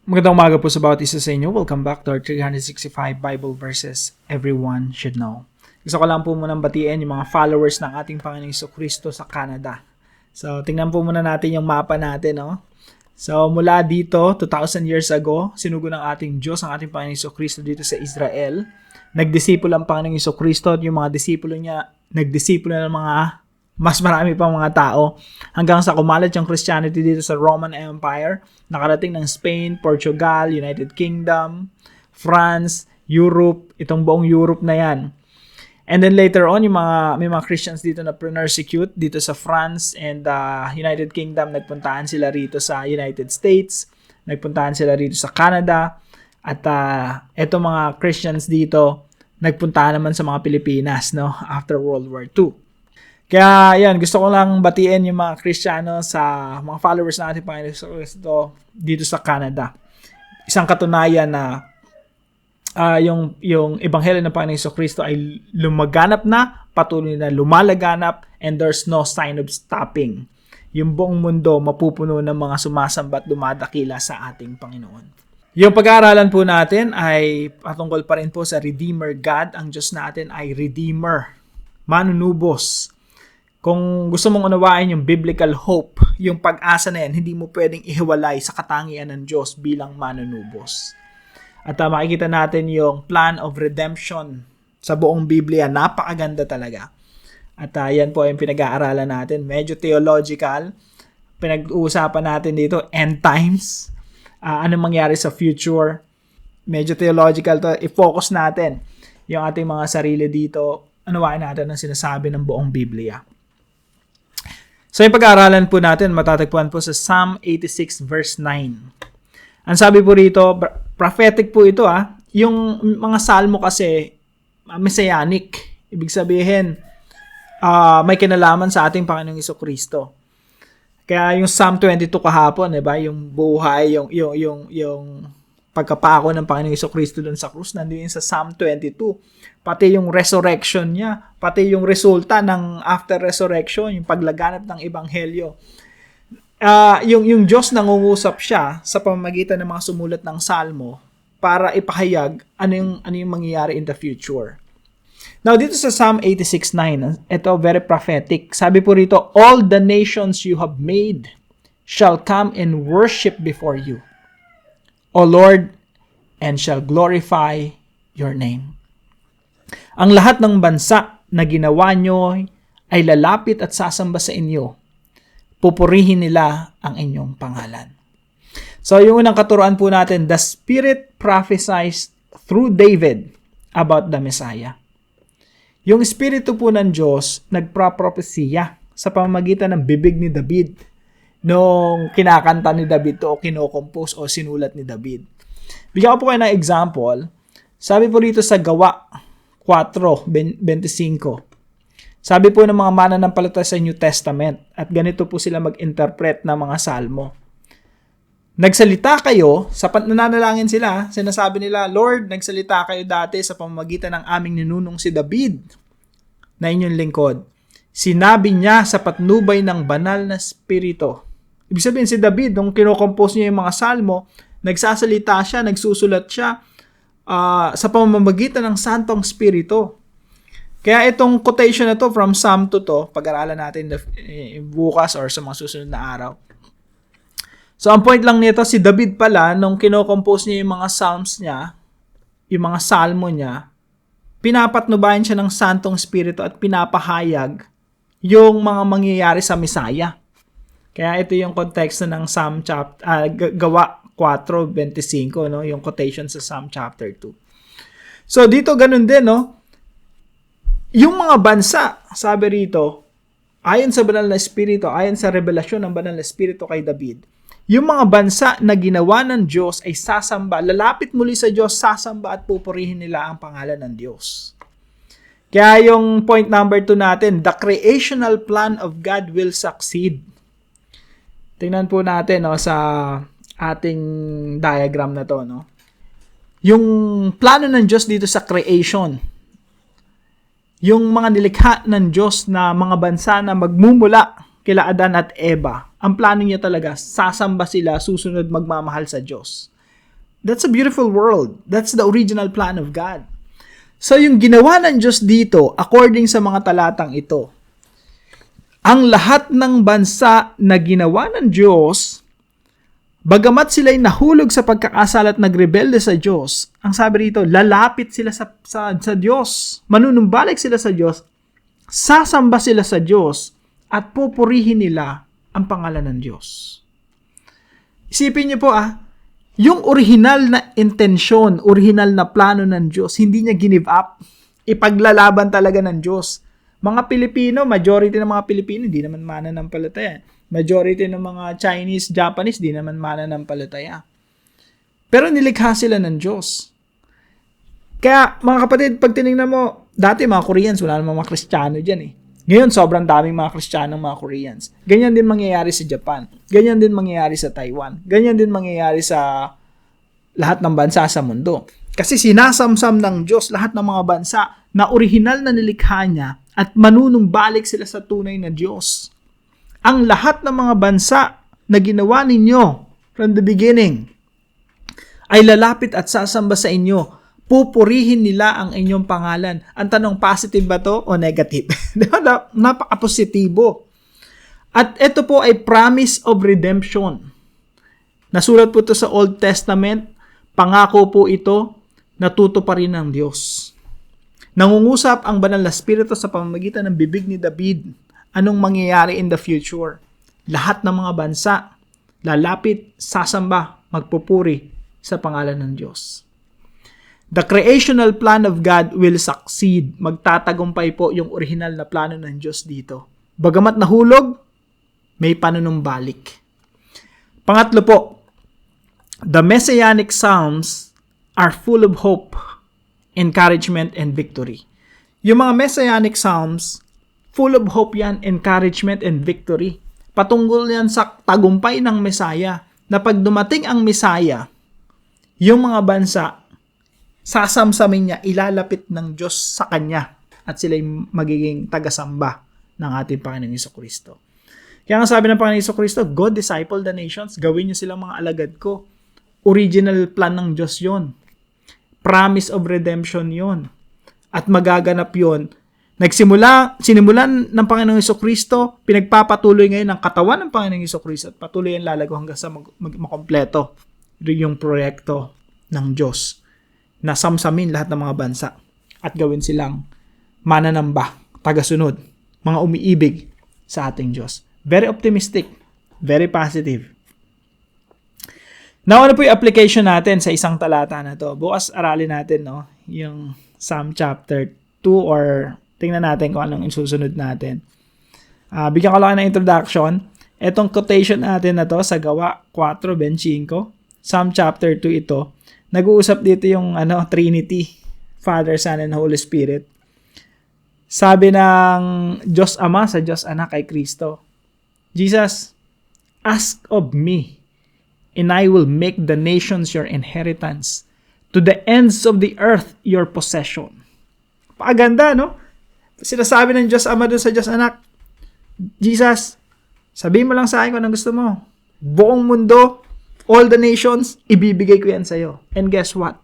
Magandang umaga po sa bawat isa sa inyo. Welcome back to our 365 Bible verses everyone should know. Gusto ko lang po munang batiin yung mga followers ng ating Panginoong Jesucristo sa Canada. So, tingnan po muna natin yung mapa natin, no? So, mula dito, 2,000 years ago, sinugo ng ating Diyos ang ating Panginoong Jesucristo dito sa Israel. Nagdisipulo ang Panginoong Jesucristo at yung mga disipulo niya, nagdisipulo ng mga mas marami pang mga tao hanggang sa kumalat yung Christianity dito sa Roman Empire, nakarating ng Spain, Portugal, United Kingdom, France, Europe, itong buong Europe na yan. And then later on, may mga Christians dito na persecute dito sa France and United Kingdom, nagpuntahan sila rito sa United States, nagpuntahan sila rito sa Canada, at etong mga Christians dito, nagpuntahan naman sa mga Pilipinas, no, after World War II. Kaya yan, gusto ko lang batiin yung mga Kristiyano sa mga followers natin Panginoon Kristo dito sa Canada. Isang katunayan na yung ebanghelyo ng Panginoon Kristo ay lumaganap na, patuloy na lumalaganap, and there's no sign of stopping. Yung buong mundo mapupuno ng mga sumasamba at dumadakila sa ating Panginoon. Yung pag-aaralan po natin ay patungkol pa rin po sa Redeemer God. Ang Diyos natin ay Redeemer, manunubos. Kung gusto mong unawain yung biblical hope, yung pag-asa na yan, hindi mo pwedeng ihiwalay sa katangian ng Diyos bilang manunubos. At makikita natin yung plan of redemption sa buong Biblia. Napakaganda talaga. At yan po yung pinag-aaralan natin. Medyo theological. Pinag-uusapan natin dito, end times. Anong mangyari sa future. Medyo theological to. I-focus natin yung ating mga sarili dito. Unawain natin ang sinasabi ng buong Biblia. So yung pag-aaralan po natin, matatagpuan po sa Psalm 86 verse 9. Ang sabi po rito, prophetic po ito Yung mga salmo kasi, messianic. Ibig sabihin, may kinalaman sa ating Panginoong Jesucristo. Kaya yung Psalm 22 kahapon, diba? Yung buhay, yung pagkapako ng Panginoong Jesucristo doon sa krus, nandiyan sa Psalm 22. Pati yung resurrection niya, pati yung resulta ng after resurrection, yung paglaganap ng ebanghelyo. Yung Diyos nangungusap siya sa pamamagitan ng mga sumulat ng salmo para ipahayag ano yung mangyayari in the future. Now, dito sa Psalm 86:9, ito very prophetic. Sabi po rito, all the nations you have made shall come and worship before you, O Lord, and shall glorify your name. Ang lahat ng bansa na ginawa nyo ay lalapit at sasamba sa inyo. Pupurihin nila ang inyong pangalan. So, yung unang katuruan po natin, the Spirit prophesies through David about the Messiah. Yung Espiritu po ng Diyos nagpropropesiya sa pamamagitan ng bibig ni David nung kinakanta ni David to o kinokompose o sinulat ni David. Bigyan ko po kayo ng example. Sabi po rito sa Gawa 4:25. Sabi po ng mga mananampalataya sa New Testament at ganito po sila mag-interpret ng mga salmo. Nagsalita kayo, nananalangin sila, sinasabi nila, Lord, nagsalita kayo dati sa pamamagitan ng aming ninunong si David na inyong lingkod. Sinabi niya sa patnubay ng banal na spirito. Ibig sabihin si David, nung kinokompose niya yung mga salmo, nagsasalita siya, nagsusulat siya sa pamamagitan ng Santong Spirito. Kaya itong quotation na to from Psalm 2 to, pag-aralan natin bukas or sa mga susunod na araw. So, ang point lang nito, si David pala, nung kinokompose niya yung mga psalms niya, yung mga salmo niya, pinapatnubayan siya ng Santong Spirito at pinapahayag yung mga mangyayari sa Messiah. Kaya ito yung konteksto ng Psalm Gawa 4:25, no? Yung quotation sa Psalm chapter 2. So, dito ganun din, no? Yung mga bansa, sabi rito, ayon sa banal na espiritu, ayon sa revelasyon ng banal na espiritu kay David, yung mga bansa na ginawa ng Diyos ay sasamba, lalapit muli sa Diyos, sasamba at pupurihin nila ang pangalan ng Diyos. Kaya yung point number 2 natin, the creational plan of God will succeed. Tingnan po natin sa ating diagram na to. No? Yung plano ng Diyos dito sa creation, yung mga nilikha ng Diyos na mga bansa na magmumula kila Adan at Eva, ang plano niya talaga, sasamba sila, susunod magmamahal sa Diyos. That's a beautiful world. That's the original plan of God. So yung ginawa ng Diyos dito, according sa mga talatang ito, ang lahat ng bansa na ginawa ng Diyos, bagamat sila'y nahulog sa pagkakasala at nagrebelde sa Diyos, ang sabi rito, lalapit sila sa Diyos. Manunumbalik sila sa Diyos, sasamba sila sa Diyos, at pupurihin nila ang pangalan ng Diyos. Isipin niyo po yung original na intensyon, original na plano ng Diyos, hindi niya give up. Ipaglalaban talaga ng Diyos. Mga Pilipino, majority ng mga Pilipino, hindi naman mananampalataya. Majority ng mga Chinese, Japanese, di naman mananampalataya. Pero nilikha sila ng Diyos. Kaya, mga kapatid, pag tinignan mo, dati mga Koreans, wala namang mga Kristiyano dyan eh. Ngayon, sobrang daming mga Kristiyanong mga Koreans. Ganyan din mangyayari sa Japan. Ganyan din mangyayari sa Taiwan. Ganyan din mangyayari sa lahat ng bansa sa mundo. Kasi sinasamsam ng Diyos lahat ng mga bansa na orihinal na nilikha niya at manunumbalik sila sa tunay na Diyos. Ang lahat ng mga bansa na ginawa ninyo from the beginning ay lalapit at sasamba sa inyo. Pupurihin nila ang inyong pangalan. Ang tanong, positive ba to o negative? Napaka-positibo. At ito po ay promise of redemption. Nasulat po ito sa Old Testament. Pangako po ito, natutuparin ng Diyos. Nangungusap ang banal na spirito sa pamamagitan ng bibig ni David. Anong mangyayari in the future? Lahat ng mga bansa, lalapit, sasamba, magpupuri sa pangalan ng Diyos. The creational plan of God will succeed. Magtatagumpay po yung original na plano ng Diyos dito. Bagamat nahulog, may panunumbalik. Pangatlo po, the Messianic Psalms are full of hope, encouragement, and victory. Yung mga Messianic Psalms, full of hope yan, encouragement, and victory. Patungkol yan sa tagumpay ng Messiah, na pag dumating ang Messiah, yung mga bansa, sasamsamin niya, ilalapit ng Diyos sa Kanya at sila'y magiging tagasamba ng ating Panginoong Jesucristo. Kaya nga sabi ng Panginoong Jesucristo, go disciple the nations, gawin niyo silang mga alagad ko. Original plan ng Diyos yon. Promise of redemption yon. At magaganap yon. Sinimulan ng Panginoong Jesucristo, pinagpapatuloy ngayon ng katawan ng Panginoong Jesucristo at patuloy ang lalago hanggang sa makompleto yung proyekto ng Diyos na samsamin lahat ng mga bansa at gawin silang mananamba, tagasunod, mga umiibig sa ating Diyos. Very optimistic, very positive. Now, ano po yung application natin sa isang talata na to? Bukas aralin natin, yung Psalm chapter 2 or tingnan natin kung anong isusunod natin. Bigyan ko lang ng introduction. Etong quotation natin na to sa Gawa 4:25, Psalm chapter 2 ito. Nag-uusap dito yung Trinity, Father, Son, and Holy Spirit. Sabi ng Diyos Ama sa Diyos Anak kay Kristo, Jesus, ask of me, and I will make the nations your inheritance, to the ends of the earth your possession. Pakaganda, no? Sinasabi ng Diyos Ama doon sa Diyos Anak, Jesus, sabihin mo lang sa akin kung anong gusto mo. Buong mundo, all the nations, ibibigay ko yan sa'yo. And guess what?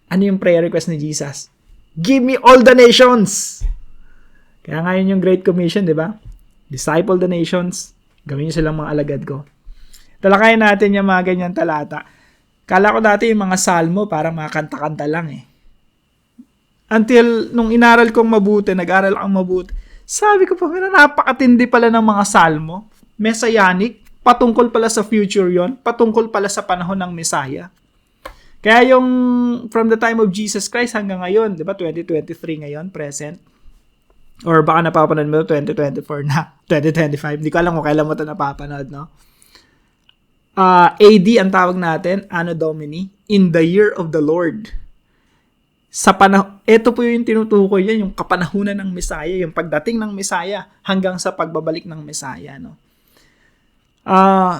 Ano yung prayer request ni Jesus? Give me all the nations! Kaya ngayon yung Great Commission, di ba? Disciple the nations, gawin nyo silang mga alagad ko. Talakayin natin yung mga ganyan talata. Kala ko dati yung mga salmo, parang mga kanta-kanta lang eh. Until nung inaral kong mabuti, nag-aral akong mabuti, sabi ko pa, napakatindi pala ng mga salmo. Messianic, patungkol pala sa future yon, patungkol pala sa panahon ng Messiah. Kaya yung from the time of Jesus Christ hanggang ngayon, di ba, 2023 ngayon, present. Or baka napapanood mo 2024 na, 2025. Hindi ko alam kung kailan mo ito napapanood, no? AD ang tawag natin, Anno Domini, in the year of the Lord. Ito po yung tinutukoy yan, yung kapanahunan ng Messiah, yung pagdating ng Messiah hanggang sa pagbabalik ng Messiah, no?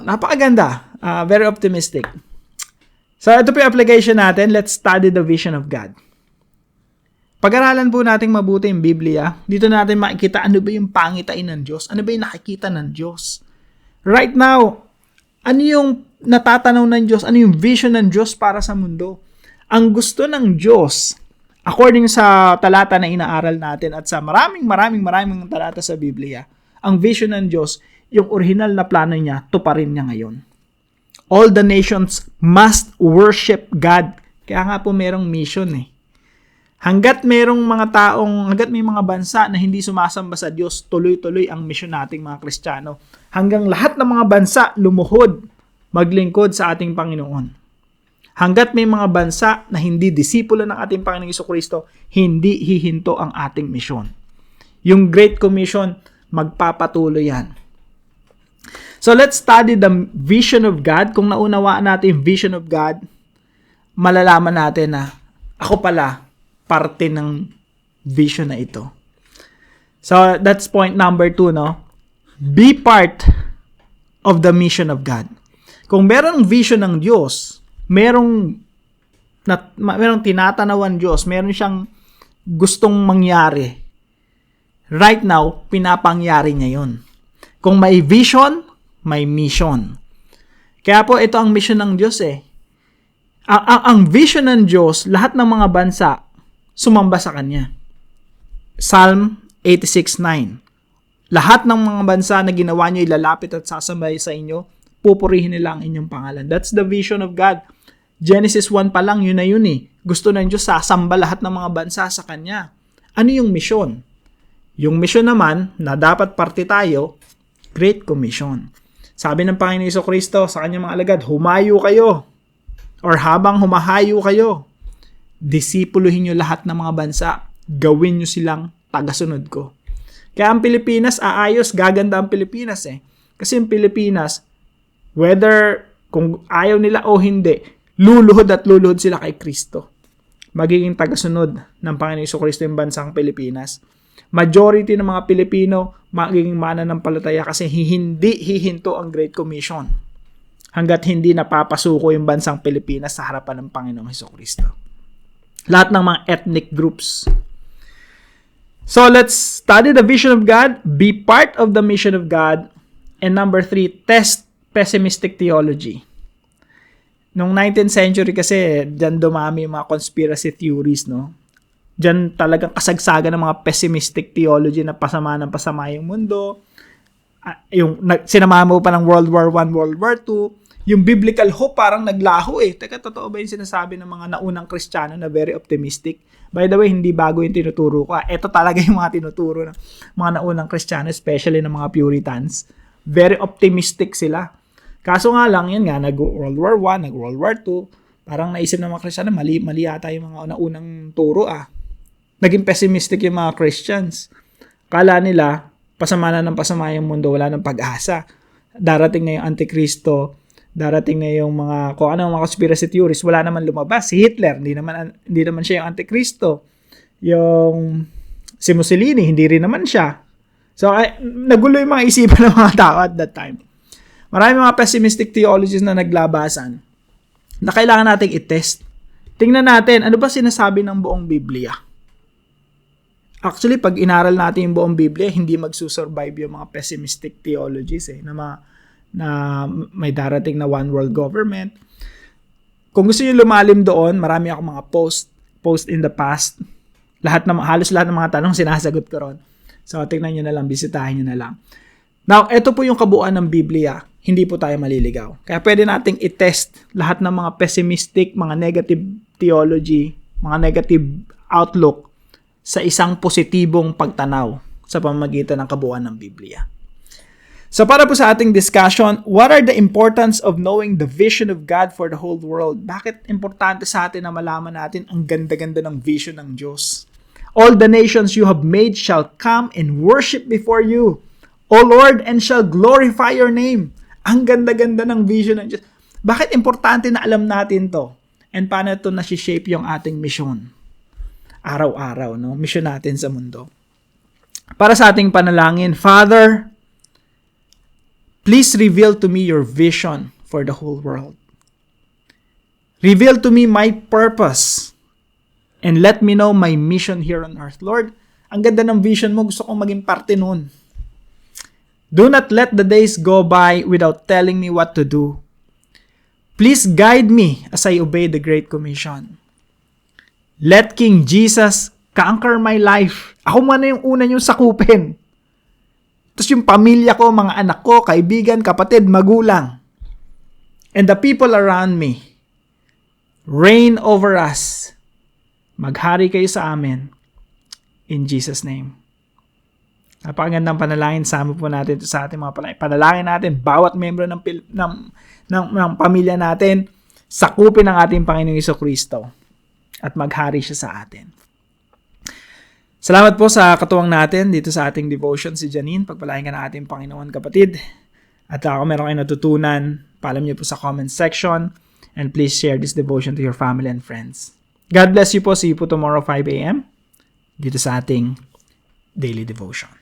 Napakaganda. Very optimistic. So, ito po yung application natin. Let's study the vision of God. Pag-aralan po natin mabuti yung Biblia, dito natin makikita ano ba yung pangitain ng Diyos, ano ba yung nakikita ng Diyos. Right now, ano yung natatanaw ng Diyos? Ano yung vision ng Diyos para sa mundo? Ang gusto ng Diyos, according sa talata na inaaral natin at sa maraming talata sa Biblia, ang vision ng Diyos, yung original na plano niya, tuparin niya ngayon. All the nations must worship God. Kaya nga po merong mission eh. Hanggat may mga bansa na hindi sumasamba sa Diyos, tuloy-tuloy ang mission nating mga Kristiyano. Hanggang lahat ng mga bansa lumuhod, maglingkod sa ating Panginoon. Hanggat may mga bansa na hindi disipulo ng ating Panginoong Jesucristo, hindi hihinto ang ating misyon. Yung Great Commission, magpapatuloy yan. So let's study the vision of God. Kung naunawaan natin yung vision of God, malalaman natin na ako pala, parte ng vision na ito. So that's point number 2, no? Be part of the mission of God. Kung merong vision ng Diyos, merong tinatanawan Diyos, meron siyang gustong mangyari. Right now, pinapangyari niya yun. Kung may vision, may mission. Kaya po, ito ang mission ng Diyos eh. Ang vision ng Diyos, lahat ng mga bansa, sumamba sa Kanya. Psalm 86:9. Lahat ng mga bansa na ginawa niyo, ilalapit at sasambay sa inyo, pupurihin nila ang inyong pangalan. That's the vision of God. Genesis 1 pa lang, yun na yun eh. Gusto ng Diyos, sasamba lahat ng mga bansa sa Kanya. Ano yung mission? Yung mission naman, na dapat parte tayo, Great Commission. Sabi ng Panginoon Jesucristo sa Kanyang mga alagad, humayo kayo. Or habang humahayo kayo, disipuluhin nyo lahat ng mga bansa. Gawin nyo silang tagasunod ko. Kaya ang Pilipinas, gaganda ang Pilipinas eh. Kasi yung Pilipinas, whether kung ayaw nila o hindi, luluhod sila kay Kristo. Magiging tagasunod ng Panginoon Jesucristo yung bansang Pilipinas. Majority ng mga Pilipino magiging mananampalataya kasi hindi hihinto ang Great Commission hanggat hindi napapasuko yung bansang Pilipinas sa harapan ng Panginoong Jesucristo. Lahat ng mga ethnic groups. So let's study the vision of God, be part of the mission of God, and number 3, test pessimistic theology. Noong 19th century kasi, dyan dumami yung mga conspiracy theories, no? Dyan talagang kasagsagan ng mga pessimistic theology na pasama yung mundo. Sinama mo pa ng World War I, World War II. Yung biblical hope parang naglaho eh. Teka, totoo ba yung sinasabi ng mga naunang Kristiyano na very optimistic? By the way, hindi bago yung tinuturo ko. Ito talaga yung mga tinuturo ng mga naunang Kristiyano, especially ng mga Puritans. Very optimistic sila. Kaso nga lang, yan nga, nag-World War I, nag-World War II, parang naisip ng mga Kristiyano, mali yata yung mga naunang turo Naging pessimistic yung mga Christians. Kala nila, pasama yung mundo, wala ng pag-asa. Darating na yung Antikristo, darating na yung mga, kung ano mga conspiracy theories, wala naman lumabas. Si Hitler, hindi naman siya yung Antikristo. Si Mussolini, hindi rin naman siya. So, nagulo yung mga isipan ng mga tao at that time. Marami mga pessimistic theologies na naglabasan na kailangan nating i-test. Tingnan natin, ano ba sinasabi ng buong Biblia? Actually, pag inaral natin yung buong Biblia, hindi magsusurvive yung mga pessimistic theologies na may darating na one world government. Kung gusto niyo lumalim doon, marami akong mga post in the past. Halos lahat ng mga tanong sinasagot ko ron. So, tingnan niyo na lang, bisitahin niyo na lang. Now, ito po yung kabuuan ng Biblia. Hindi po tayo maliligaw. Kaya pwede nating i-test lahat ng mga pessimistic, mga negative theology, mga negative outlook sa isang positibong pagtanaw sa pamamagitan ng kabuuan ng Biblia. So para po sa ating discussion, what are the importance of knowing the vision of God for the whole world? Bakit importante sa atin na malaman natin ang ganda-ganda ng vision ng Diyos? All the nations you have made shall come and worship before you, O Lord, and shall glorify your name. Ang ganda-ganda ng vision ng Diyos. Bakit importante na alam natin to? And paano ito nasi-shape yung ating mission? Araw-araw, no? Mission natin sa mundo. Para sa ating panalangin, Father, please reveal to me your vision for the whole world. Reveal to me my purpose and let me know my mission here on earth. Lord, ang ganda ng vision mo. Gusto kong maging parte nun. Do not let the days go by without telling me what to do. Please guide me as I obey the Great Commission. Let King Jesus conquer my life. Ako muna yung una niyong sakupin. Tapos yung pamilya ko, mga anak ko, kaibigan, kapatid, magulang. And the people around me. Reign over us. Maghari kayo sa amin. In Jesus' name. Napakagandang panalangin. Sama po natin ito sa ating mga panalangin. Panalangin natin, bawat membro ng pamilya natin, sakupin ang ating Panginoong Jesucristo at maghari siya sa atin. Salamat po sa katuwang natin dito sa ating devotion si Janine. Pagpalain ka ng ating Panginoon, kapatid. At kung meron kayo natutunan, paalam niyo po sa comment section. And please share this devotion to your family and friends. God bless you po. See you po tomorrow 5 a.m. dito sa ating daily devotion.